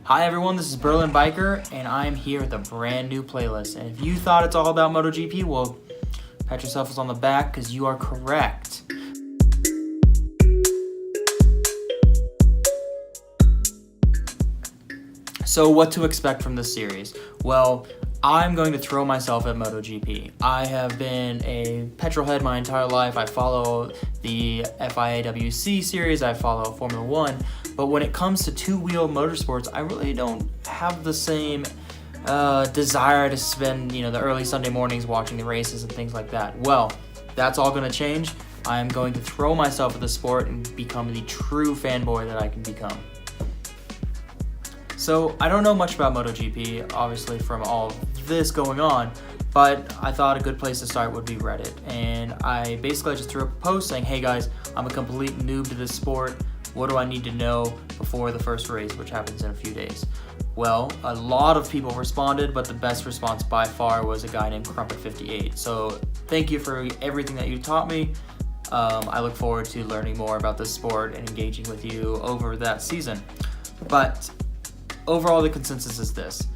Hi everyone, this is Berlin Biker, and I'm here with a brand new playlist. And if you thought it's all about Moto GP, well, pat yourselves on the back because you are correct. So what to expect from this series? Well, I'm going to throw myself at Moto GP. I have been a petrol head my entire life. I follow the F1 and WEC series, I follow Formula 1, but when it comes to two-wheel motorsports, I really don't have the same desire to spend the early Sunday mornings watching the races and things like that. Well, that's all going to change. I'm going to throw myself at the sport and become the true fanboy that I can become. So I don't know much about MotoGP, obviously, from all this going on, but I thought a good place to start would be Reddit. And I basically just threw up a post saying, hey guys, I'm a complete noob to this sport. What do I need to know before the first race, which happens in a few days? Well, a lot of people responded, but the best response by far was a guy named Crumpet58. So thank you for everything that you taught me. I look forward to learning more about this sport and engaging with you over that season. But overall, the consensus is this.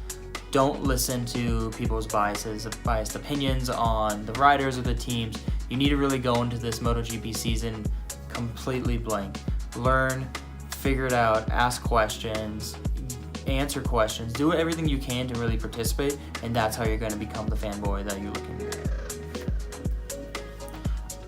Don't listen to people's biased opinions on the riders or the teams. You need to really go into this MotoGP season completely blank. Learn, figure it out, ask questions, answer questions, do everything you can to really participate, and that's how you're going to become the fanboy that you're looking for.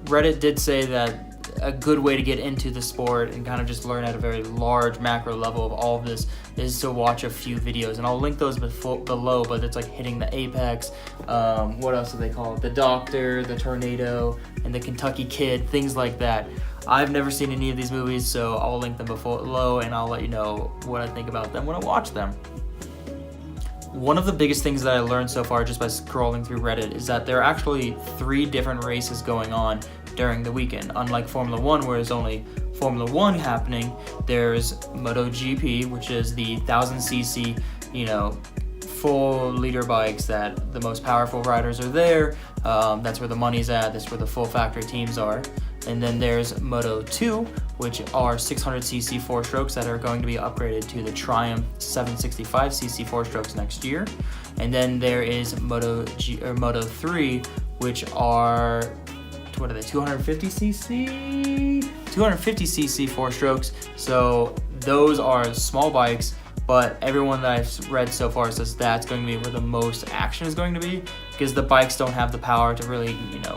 Reddit did say that a good way to get into the sport and kind of just learn at a very large macro level of all of this is to watch a few videos, and I'll link those below, but it's like Hitting the Apex, what else do they call it, the Doctor, the Tornado, and the Kentucky Kid, things like that. I've never seen any of these movies, so I'll link them below and I'll let you know what I think about them when I watch them. One of the biggest things that I learned so far just by scrolling through Reddit is that there are actually 3 different races going on during the weekend. Unlike Formula 1, where there's only Formula 1 happening, there's Moto GP, which is the 1000cc, full liter bikes that the most powerful riders are there. That's where the money's at. That's where the full factory teams are. And then there's Moto 2, which are 600cc 4-strokes that are going to be upgraded to the Triumph 765cc 4-strokes next year. And then there is Moto 3, which are 250cc 4-strokes. So those are small bikes, but everyone that I've read so far says that's going to be where the most action is going to be, because the bikes don't have the power to really,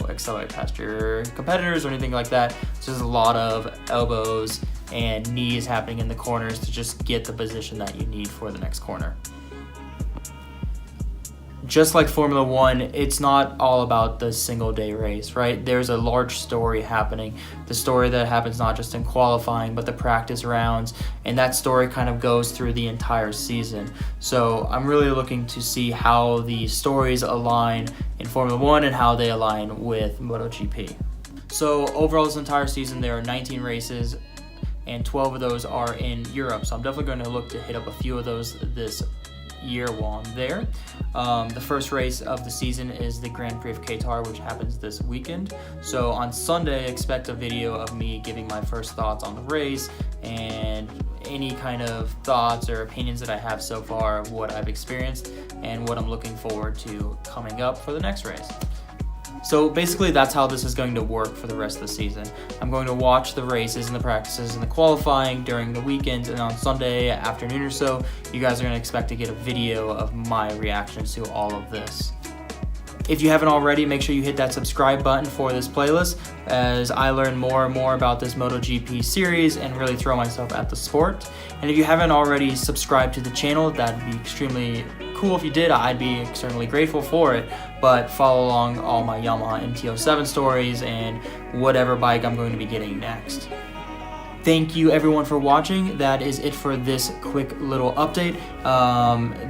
accelerate past your competitors or anything like that. So there's a lot of elbows and knees happening in the corners to just get the position that you need for the next corner. Just like Formula 1, it's not all about the single day race, right? There's a large story happening. The story that happens not just in qualifying, but the practice rounds, and that story kind of goes through the entire season. So I'm really looking to see how the stories align in Formula 1 and how they align with MotoGP. So overall this entire season, there are 19 races, and 12 of those are in Europe. So I'm definitely going to look to hit up a few of those this year while I'm there. The first race of the season is the Grand Prix of Qatar, which happens this weekend. So on Sunday, expect a video of me giving my first thoughts on the race and any kind of thoughts or opinions that I have so far of what I've experienced and what I'm looking forward to coming up for the next race. So basically that's how this is going to work for the rest of the season. I'm going to watch the races and the practices and the qualifying during the weekends, and on Sunday afternoon or so, you guys are going to expect to get a video of my reactions to all of this. If you haven't already, make sure you hit that subscribe button for this playlist as I learn more and more about this MotoGP series and really throw myself at the sport. And if you haven't already subscribed to the channel, that'd be extremely cool if you did. I'd be extremely grateful for it. But follow along all my Yamaha MT-07 stories and whatever bike I'm going to be getting next. Thank you everyone for watching. That is it for this quick little update.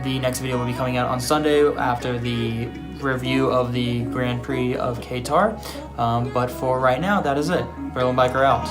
The next video will be coming out on Sunday after the review of the Grand Prix of Qatar. But for right now, that is it. Berlin Biker out.